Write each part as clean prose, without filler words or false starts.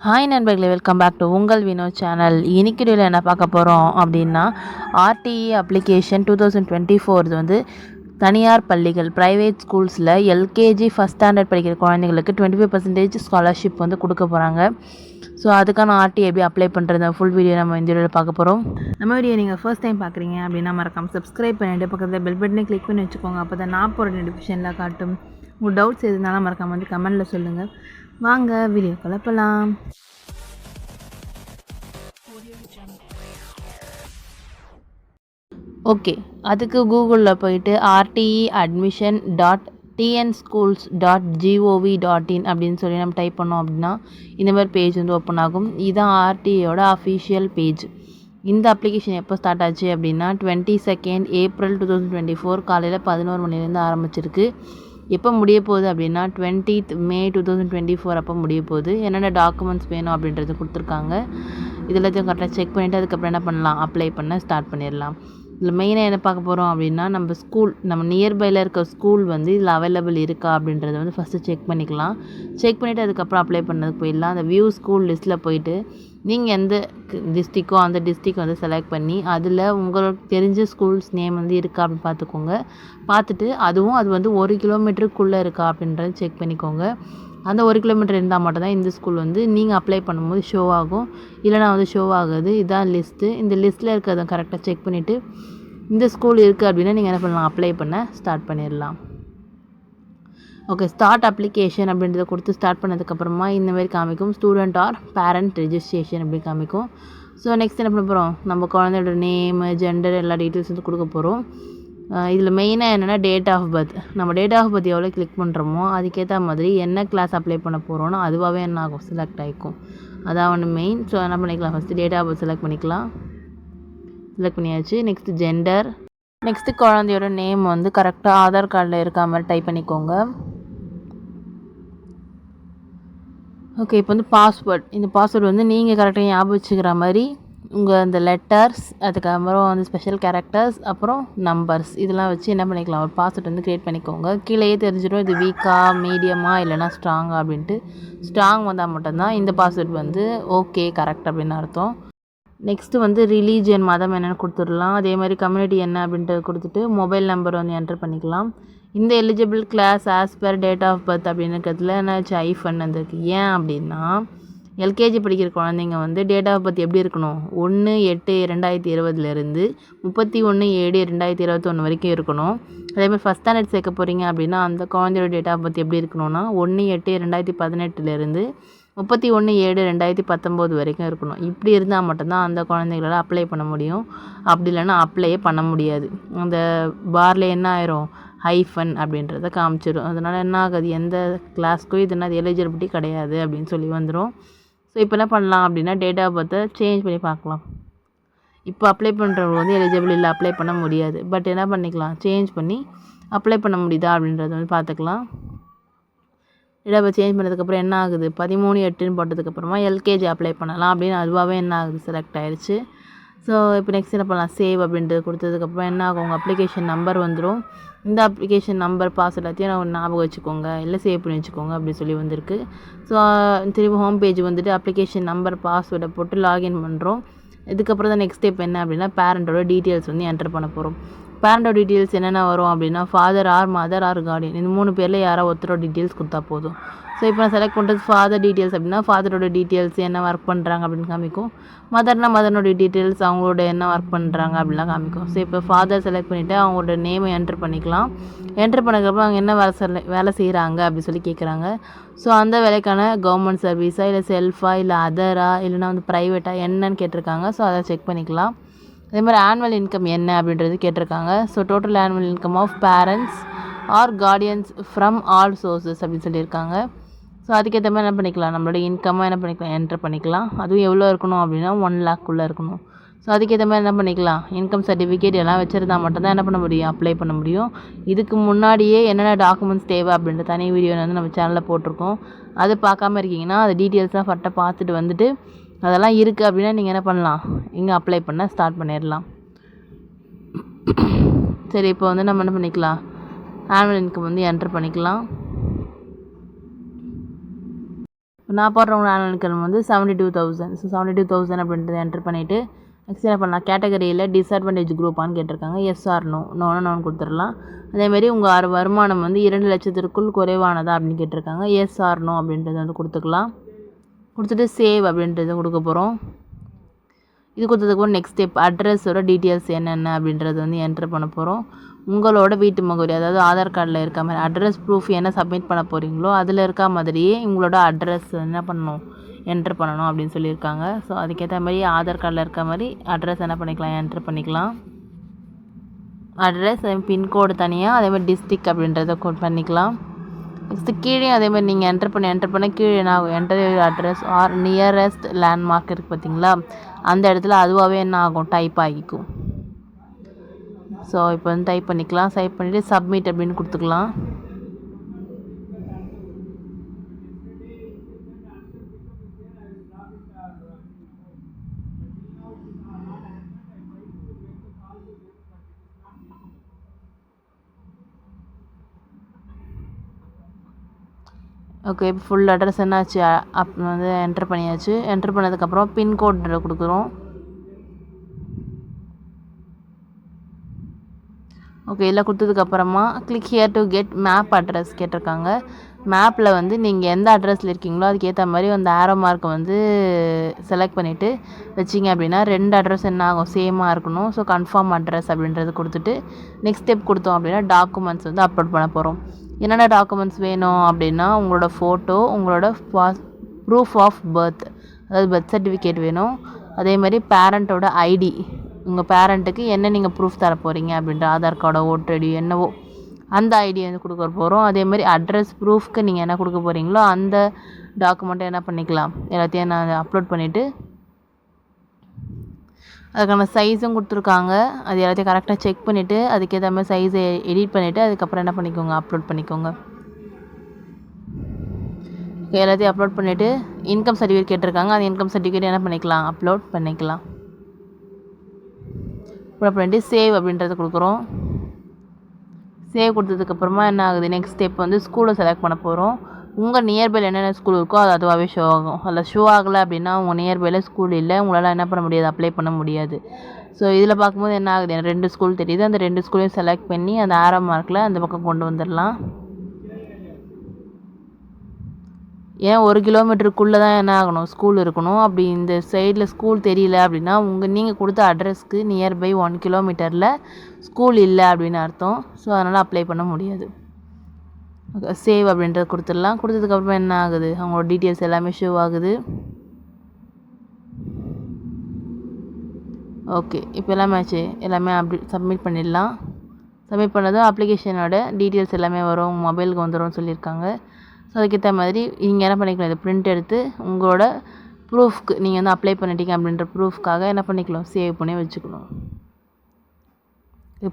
Hi நண்பர்களே, welcome back to உங்கள் Vinod channel. இன்னைக்கு வீடியோவில் என்ன பார்க்க போகிறோம் அப்படின்னா, ஆர்டிஇ அப்ளிகேஷன் 2024 வந்து தனியார் பள்ளிகள் ப்ரைவேட் ஸ்கூல்ஸில் எல்கேஜி ஃபஸ்ட் ஸ்டாண்டர்ட் படிக்கிற குழந்தைங்களுக்கு 25% ஸ்காலர்ஷிப் வந்து கொடுக்க போகிறாங்க. ஸோ அதுக்கான ஆர்டிஇ எப்படி அப்ளை பண்ணுறது ஃபுல் வீடியோ நம்ம இந்த வீடியோவில் பார்க்க போகிறோம். நம்ம வீடியோ நீங்கள் ஃபர்ஸ்ட் டைம் பார்க்குறீங்க அப்படின்னா மறக்காம சப்ஸ்கிரைப் பண்ணிட்டு பக்கத்தில் பெல் பட்டனை கிளிக் பண்ணி வச்சுக்கோங்க. அப்போ தான் நான் போகிற நோட்டிஃபிகேஷனில் காட்டும். உங்கள் டவுட்ஸ் எதுனாலும் மறக்காம வந்து கமெண்ட்டில் சொல்லுங்கள். வாங்க வீடியோ கலப்பலாம். ஓகே, அதுக்கு கூகுளில் போயிட்டு rteadmission.tnschools.gov.in அப்படின்னு சொல்லி நம்ம டைப் பண்ணோம் அப்படின்னா இந்த மாதிரி பேஜ் வந்து ஓப்பன் ஆகும். இதுதான் ஆர்டிஇயோட அஃபிஷியல் பேஜ். இந்த அப்ளிகேஷன் எப்போ ஸ்டார்ட் ஆச்சு அப்படின்னா 22 ஏப்ரல் 2024 காலையில் 11 மணிலேருந்து ஆரம்பிச்சிருக்கு. எப்போ முடிய போகுது அப்படின்னா 20th மே 2024 அப்போ முடிய போகுது. என்னென்ன டாக்குமெண்ட்ஸ் வேணும் அப்படின்றது கொடுத்துருக்காங்க. இதெல்லாத்தையும் கரெக்டாக செக் பண்ணிவிட்டு அதுக்கப்புறம் என்ன பண்ணலாம், அப்ளை பண்ண ஸ்டார்ட் பண்ணிடலாம். இதில் மெயினாக என்ன பார்க்க போகிறோம் அப்படின்னா, நம்ம நியர்பையில் இருக்க ஸ்கூல் வந்து இதில் அவைலபிள் இருக்கா அப்படின்றத வந்து ஃபஸ்ட்டு செக் பண்ணிக்கலாம். செக் பண்ணிவிட்டு அதுக்கப்புறம் அப்ளை பண்ணதுக்கு போயிடலாம். அந்த வியூ ஸ்கூல் லிஸ்ட்டில் போயிட்டு நீங்கள் எந்த டிஸ்ட்ரிக்கோ அந்த டிஸ்ட்ரிக் வந்து செலக்ட் பண்ணி அதில் உங்களுக்கு தெரிஞ்ச ஸ்கூல்ஸ் நேம் வந்து இருக்கா அப்படின்னு பார்த்துக்கோங்க. பார்த்துட்டு அது வந்து 1 கிலோமீட்டருக்குள்ளே இருக்கா அப்படின்றத செக் பண்ணிக்கோங்க. அந்த 1 கிலோமீட்டர் இருந்தால் மட்டும்தான் இந்த ஸ்கூல் வந்து நீங்கள் அப்ளை பண்ணும்போது ஷோ ஆகும், இல்லைனா வந்து ஷோ ஆகாது. இதுதான் லிஸ்ட்டு. இந்த லிஸ்ட்டில் இருக்கிறத கரெக்டாக செக் பண்ணிவிட்டு இந்த ஸ்கூல் இருக்குது அப்படின்னா நீங்கள் என்ன பண்ணலாம், அப்ளை பண்ண ஸ்டார்ட் பண்ணிடலாம். ஓகே, ஸ்டார்ட் அப்ளிகேஷன் அப்படின்றத கொடுத்து ஸ்டார்ட் பண்ணதுக்கப்புறமா இந்த மாதிரி காமிக்கும், ஸ்டூடெண்ட் ஆர் பேரண்ட் ரெஜிஸ்ட்ரேஷன் அப்படி காமிக்கும். ஸோ நெக்ஸ்ட் என்ன பண்ண போகிறோம், நம்ம குழந்தையோட நேமு ஜெண்டர் எல்லா டீட்டெயில்ஸ் வந்து கொடுக்க போகிறோம். இதில் மெயினாக என்னென்னா டேட் ஆஃப் பர்த். நம்ம டேட் ஆஃப் பர்த் எவ்வளோ கிளிக் பண்ணுறோமோ அதுக்கேற்ற மாதிரி என்ன கிளாஸ் அப்ளை பண்ண போகிறோன்னா அதுவாகவே என்ன ஆகும், செலக்ட் ஆகிக்கும். அதான் ஒன்று மெயின். ஸோ என்ன பண்ணிக்கலாம், first date of birth select பண்ணிக்கலாம். செலக்ட் பண்ணியாச்சு. Next gender. நெக்ஸ்ட்டு குழந்தையோட நேம் வந்து கரெக்டாக ஆதார் கார்டில் இருக்கா மாதிரி டைப் பண்ணிக்கோங்க. ஓகே, இப்போ வந்து பாஸ்வேர்ட். இந்த பாஸ்வேர்டு வந்து நீங்கள் கரெக்டாக ஞாபகம் வச்சுக்கிற மாதிரி உங்கள் அந்த லெட்டர்ஸ், அதுக்கப்புறம் வந்து ஸ்பெஷல் கேரக்டர்ஸ், அப்புறம் நம்பர்ஸ் இதெல்லாம் வச்சு என்ன பண்ணிக்கலாம், ஒரு பாஸ்வேர்ட் வந்து க்ரியேட் பண்ணிக்கோங்க. கீழேயே தெரிஞ்சிடும் இது வீக்கா மீடியமாக இல்லைனா ஸ்ட்ராங்கா அப்படின்ட்டு. ஸ்ட்ராங் வந்தால் மட்டும்தான் இந்த பாஸ்வேர்ட் வந்து ஓகே கரெக்ட் அப்படின்னு அர்த்தம். நெக்ஸ்ட்டு வந்து ரிலீஜியன் மதம் என்னென்னு கொடுத்துடலாம். அதே மாதிரி கம்யூனிட்டி என்ன அப்படின்ட்டு கொடுத்துட்டு மொபைல் நம்பர் வந்து என்டர் பண்ணிக்கலாம். இந்த eligible class as per date of birth அப்படின்னு இருக்கிறதுல என்னாச்சு ஐஃபன் வந்திருக்கு. ஏன் அப்படின்னா எல்கேஜி படிக்கிற குழந்தைங்க வந்து டேட் ஆஃப் பர்த் எப்படி இருக்கணும், 1/8/2020 31/7/2021 வரைக்கும் இருக்கணும். அதேமாதிரி ஃபஸ்ட் ஸ்டாண்டர்ட் சேர்க்க போகிறீங்க அப்படின்னா அந்த குழந்தையோட டேட் ஆஃப் பர்த் எப்படி இருக்கணும்னா 1/8/2018 31/7/2019 வரைக்கும் இருக்கணும். இப்படி இருந்தால் மட்டும்தான் அந்த குழந்தைகளால் அப்ளை பண்ண முடியும். அப்படி இல்லைன்னா அப்ளையே பண்ண முடியாது. அந்த பாரில் என்ன ஆயிரும், ஹைஃபன் அப்படின்றத காமிச்சிடும். அதனால் என்ன ஆகுது, எந்த கிளாஸ்க்கும் இதுனா அது எலிஜிபிலிட்டி கிடையாது அப்படின்னு சொல்லி வந்துடும். ஸோ இப்போ என்ன பண்ணலாம் அப்படின்னா டேட் ஆஃப் பர்த்தை சேஞ்ச் பண்ணி பார்க்கலாம். இப்போ அப்ளை பண்ணுறவங்க வந்து எலிஜிபிள் இல்லை, அப்ளை பண்ண முடியாது. பட் என்ன பண்ணிக்கலாம், சேஞ்ச் பண்ணி அப்ளை பண்ண முடியுதா அப்படின்றத வந்து பார்த்துக்கலாம். டேட் ஆஃப் பர்த் சேஞ்ச் பண்ணதுக்கப்புறம் என்ன ஆகுது, 13/8 போட்டதுக்கப்புறமா எல்கேஜி அப்ளை பண்ணலாம் அப்படின்னு அதுவாகவே என்ன ஆகுது, செலக்ட் ஆயிடுச்சு. ஸோ இப்போ நெக்ஸ்ட் என்ன பண்ணலாம், சேவ் அப்படின்றது கொடுத்ததுக்கப்புறம் என்ன ஆகும், உங்கள் அப்ளிகேஷன் நம்பர் வந்துடும். இந்த அப்ளிகேஷன் நம்பர் பாஸ் எல்லாத்தையும் ஞாபகம் வச்சுக்கோங்க, இல்லை சேவ் பண்ணி வச்சுக்கோங்க அப்படின்னு சொல்லி வந்திருக்கு. ஸோ திரும்ப ஹோம் பேஜ் வந்துட்டு அப்ளிகேஷன் நம்பர் பாஸ்வேர்டை போட்டு லாகின் பண்ணுறோம். இதுக்கப்புறம் தான் நெக்ஸ்ட் ஸ்டெப் என்ன அப்படின்னா பேரண்ட்டோட டீட்டெயில்ஸ் வந்து என்டர் பண்ண போகிறோம். பேரண்டோட டீட்டெயில்ஸ் என்னென்ன வரும் அப்படின்னா father or mother or guardian, இந்த 3 பேரில் யாரோ ஒருத்தரோட டீட்டெயில்ஸ் கொடுத்தா போதும். ஸோ இப்போ நான் செலக்ட் பண்ணுறது ஃபாதர் டீட்டெயில்ஸ் அப்படின்னா ஃபாதரோட டீட்டெயில்ஸ் என்ன ஒர்க் பண்ணுறாங்க அப்படின்னு காமிக்கும். மதர்னா மதரோட டீட்டெயில்ஸ் அவங்களோட என்ன ஒர்க் பண்ணுறாங்க அப்படின்லாம் காமிக்கும். ஸோ இப்போ ஃபாதர் செலக்ட் பண்ணிவிட்டு அவங்களோட நேமை என்டர் பண்ணிக்கலாம். என்டர் பண்ணதுக்கப்புறம் அவங்க என்ன வேலை செய்கிறாங்க அப்படின்னு சொல்லி கேட்குறாங்க. ஸோ அந்த வேலைக்கான கவர்மெண்ட் சர்வீஸா இல்லை செல்ஃபா இல்லை அதரா இல்லைனா வந்து ப்ரைவேட்டாக என்னன்னு கேட்டிருக்காங்க. ஸோ அதை செக் பண்ணிக்கலாம். அதே மாதிரி ஆனுவல் இன்கம் என்ன அப்படின்றது கேட்டிருக்காங்க. So total annual income of parents or guardians from all sources அப்படின்னு சொல்லியிருக்காங்க. ஸோ அதுக்கேற்ற மாதிரி என்ன பண்ணிக்கலாம், நம்மளோட இன்கம்மாக என்ன பண்ணிக்கலாம், என்டர் பண்ணிக்கலாம். அதுவும் எவ்வளோ இருக்கணும் அப்படின்னா 1 lakh இருக்கணும். ஸோ அதுக்கேற்ற மாதிரி என்ன பண்ணிக்கலாம், இன்கம் சர்டிஃபிகேட் எல்லாம் வச்சுருந்தா மட்டும்தான் என்ன பண்ண முடியும், அப்ளை பண்ண முடியும். இதுக்கு முன்னாடியே என்னென்ன டாக்குமெண்ட்ஸ் தேவை அப்படின்ற தனி வீடியோ வந்து நம்ம சேனலில் போட்டிருக்கோம். அது பார்க்காம இருக்கீங்கன்னா அது டீட்டெயில்ஸ்லாம் ஃபர்ஸ்ட்டாக பார்த்துட்டு வந்துட்டு அதெல்லாம் இருக்குது அப்படின்னா நீங்கள் என்ன பண்ணலாம், இங்கே அப்ளை பண்ண ஸ்டார்ட் பண்ணிடலாம். சரி, இப்போ வந்து நம்ம என்ன பண்ணிக்கலாம், ஆனுவல் இன்கம் வந்து என்டர் பண்ணிக்கலாம். நான் போடுறவங்க ஆனுவல் இன்கம் வந்து 72,000. ஸோ 72,000 அப்படின்றத என்ட்ரு பண்ணிவிட்டு நெக்ஸ்ட் என்ன பண்ணலாம், கேட்டகரியில் டிஸ்அட்வான்டேஜ் குரூப்பான்னு கேட்டிருக்காங்க. எஸ் ஆர் நோ, நோன்னு கொடுத்துடலாம். அதேமாரி உங்கள் வருமானம் வந்து 2 லட்சத்திற்குள் குறைவானதா அப்படின்னு கேட்டிருக்காங்க. எஸ் ஆர் நோ அப்படின்றத வந்து கொடுத்துக்கலாம். கொடுத்துட்டு சேவ் அப்படின்றத கொடுக்க போகிறோம். இது கொடுத்ததுக்கப்புறம் நெக்ஸ்ட் ஸ்டெப் அட்ரஸோட டீட்டெயில்ஸ் என்னென்ன அப்படின்றத வந்து என்ட்ரு பண்ண போகிறோம். உங்களோட வீட்டு முகவரி, அதாவது ஆதார் கார்டில் இருக்க மாதிரி அட்ரஸ் ப்ரூஃப் என்ன சப்மிட் பண்ண போகிறீங்களோ அதில் இருக்க மாதிரியே உங்களோட அட்ரஸ் என்ன பண்ணணும், என்ட்ரு பண்ணணும் அப்படின்னு சொல்லியிருக்காங்க. ஸோ அதுக்கேற்ற மாதிரி ஆதார் கார்டில் இருக்க மாதிரி அட்ரஸ் என்ன பண்ணிக்கலாம், என்ட்ரு பண்ணிக்கலாம். அட்ரஸ் பின்கோடு தனியாக, அதேமாதிரி டிஸ்ட்ரிக் அப்படின்றத பண்ணிக்கலாம். நெக்ஸ்ட்டு கீழே அதேமாதிரி நீங்கள் என்ட்ரு பண்ண கீழே என்ன ஆகும், enter address or nearest landmark இருக்குது பார்த்தீங்களா, அந்த இடத்துல அதுவாகவே என்ன ஆகும், டைப் ஆகிக்கும். ஸோ இப்போ வந்து டைப் பண்ணிக்கலாம். டைப் பண்ணிவிட்டு சப்மிட் அப்படின்னு கொடுத்துக்கலாம். ஓகே, இப்போ ஃபுல் அட்ரஸ் என்னாச்சு வந்து என்ட்ரு பண்ணியாச்சு. என்ட்ரு பண்ணதுக்கப்புறம் பின்கோட் கொடுக்குறோம். ஓகே, எல்லாம் கொடுத்ததுக்கப்புறமா click here to get map address கேட்டிருக்காங்க. மேப்பில் வந்து நீங்கள் எந்த அட்ரஸில் இருக்கீங்களோ அதுக்கேற்ற மாதிரி அந்த ஆரோ மார்க்கை வந்து செலக்ட் பண்ணிவிட்டு வச்சிங்க அப்படின்னா 2 அட்ரஸ் என்ன ஆகும், சேமாக இருக்கணும். ஸோ கன்ஃபார்ம் அட்ரஸ் அப்படின்றது கொடுத்துட்டு நெக்ஸ்ட் ஸ்டெப் கொடுத்தோம் அப்படின்னா டாக்குமெண்ட்ஸ் வந்து அப்லோட் பண்ண போகிறோம். என்னென்ன டாக்குமெண்ட்ஸ் வேணும் அப்படின்னா உங்களோட ஃபோட்டோ, உங்களோட ப்ரூஃப் ஆஃப் பர்த், அதாவது பர்த் சர்டிஃபிகேட் வேணும். அதே மாதிரி பேரண்ட்டோட ஐடி, உங்கள் பேரண்ட்டுக்கு என்ன நீங்கள் ப்ரூஃப் தர போகிறீங்க அப்படின்ற ஆதார் கார்டோ ஓட்டர் ஐடி என்னவோ அந்த ஐடி வந்து கொடுக்க போகிறோம். அதே மாதிரி அட்ரஸ் ப்ரூஃப்க்கு நீங்கள் என்ன கொடுக்க போகிறீங்களோ அந்த டாக்குமெண்ட்டை என்ன பண்ணிக்கலாம், எல்லாத்தையும் நான் அப்லோட் பண்ணிவிட்டு அதுக்கான சைஸும் கொடுத்துருக்காங்க. அது எல்லாத்தையும் கரெக்டாக செக் பண்ணிவிட்டு அதுக்கேற்ற மாதிரி சைஸை எடிட் பண்ணிவிட்டு அதுக்கப்புறம் என்ன பண்ணிக்கோங்க, அப்லோட் பண்ணிக்கோங்க. எல்லாத்தையும் அப்லோட் பண்ணிவிட்டு இன்கம் சர்டிஃபிகேட் கேட்டிருக்காங்க. அந்த இன்கம் சர்டிஃபிகேட் என்ன பண்ணிக்கலாம், அப்லோட் பண்ணிக்கலாம். அப்லோட் பண்ணிவிட்டு சேவ் அப்படின்றத கொடுக்குறோம். சேவ் கொடுத்ததுக்கப்புறமா என்ன ஆகுது, நெக்ஸ்ட் ஸ்டெப் வந்து ஸ்கூலை செலக்ட் பண்ண போகிறோம். உங்கள் நியர்பையில் என்னென்ன ஸ்கூல் இருக்கோ அது அதுவாகவே ஷோ ஆகும். அதில் ஷோ ஆகலை அப்படின்னா உங்கள் நியர்பையில் ஸ்கூல் இல்லை, உங்களால் என்ன பண்ண முடியாது, அப்ளை பண்ண முடியாது. ஸோ இதில் பார்க்கும்போது என்ன ஆகுது, எனக்கு 2 ஸ்கூல் தெரியுது. அந்த 2 ஸ்கூலையும் செலக்ட் பண்ணி அந்த ஆரோ மார்க்கில் அந்த பக்கம் கொண்டு வந்துடலாம். ஏன் 1 கிலோமீட்டருக்குள்ளே தான் என்ன ஆகணும், ஸ்கூல் இருக்கணும். அப்படி இந்த சைடில் ஸ்கூல் தெரியல அப்படின்னா நீங்கள் கொடுத்த அட்ரஸ்க்கு நியர்பை 1 கிலோமீட்டரில் ஸ்கூல் இல்லை அப்படின்னு அர்த்தம். ஸோ அதனால் அப்ளை பண்ண முடியாது. சேவ் அப்படின்றத கொடுத்துடலாம். கொடுத்ததுக்கப்புறமா என்ன ஆகுது, அவங்களோட டீட்டெயில்ஸ் எல்லாமே ஷோ ஆகுது. ஓகே, இப்போ எல்லாமே ஆச்சு. எல்லாமே அப்படி சப்மிட் பண்ணிடலாம். சப்மிட் பண்ணதும் அப்ளிகேஷனோட டீட்டெயில்ஸ் எல்லாமே வரும், உங்கள் மொபைலுக்கு வந்துடும்னு சொல்லியிருக்காங்க. ஸோ அதுக்கேற்ற மாதிரி நீங்கள் என்ன பண்ணிக்கலாம், இதை பிரிண்ட் எடுத்து உங்களோட ப்ரூஃப்க்கு நீங்கள் வந்து அப்ளை பண்ணிட்டீங்க அப்படின்ற ப்ரூஃப்காக என்ன பண்ணிக்கலாம், சேவ் பண்ணி வச்சுக்கணும்.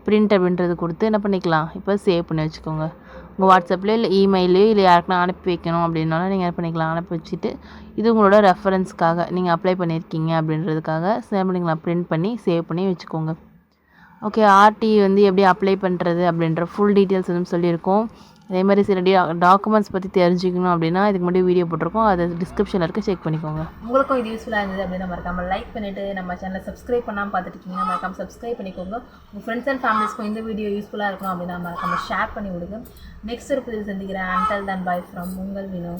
பிரிண்ட் அப்படின்றது கொடுத்து என்ன பண்ணிக்கலாம், இப்போ சேவ் பண்ணி வச்சுக்கோங்க. உங்கள் வாட்ஸ்அப்லேயோ இல்லை இமெயிலையோ இல்லை யாருக்குனா அனுப்பி வைக்கணும் அப்படின்னாலும் நீங்கள் என்ன பண்ணிக்கலாம், அனுப்பி வச்சுட்டு இது உங்களோட ரெஃபரன்ஸ்க்காக நீங்கள் அப்ளை பண்ணியிருக்கீங்க அப்படின்றதுக்காக சேவ் பண்ணிக்கலாம், பிரிண்ட் பண்ணி சேவ் பண்ணி வச்சுக்கோங்க. ஓகே, ஆர்டி வந்து எப்படி அப்ளை பண்ணுறது அப்படின்ற ஃபுல் டீட்டெயில்ஸ் வந்து சொல்லியிருக்கோம். அதே மாதிரி சில டாக்குமெண்ட்ஸ் பற்றி தெரிஞ்சுக்கணும் அப்படின்னா இதுக்கு முன்னாடி வீடியோ போட்டிருக்கோம், அது டிஸ்கிரிப்ஷனில் இருக்க செக் பண்ணிக்கோங்க. உங்களுக்கும் இது யூஸ்ஃபுல்லாக இருந்தது அப்படின்னா மறக்காமல் லைக் பண்ணிவிட்டு நம்ம சேனலை சப்ஸ்கிரைப் பண்ணாமல் பார்த்துட்டு இருக்கீங்கன்னா மறக்காமல் சப்ஸ்கிரைப் பண்ணிக்கோங்க. உங்கள் ஃப்ரெண்ட்ஸ் அண்ட் ஃபேமிலிஸ்க்கும் இந்த வீடியோ யூஸ்ஃபுல்லாக இருக்கும் அப்படின்னா மறக்காமல் ஷேர் பண்ணி விடுங்க. நெக்ஸ்ட் ஒரு புதிய சந்திக்கிறேன். அன்டில் தென் பை ஃப்ரம் உங்கள் வினோ.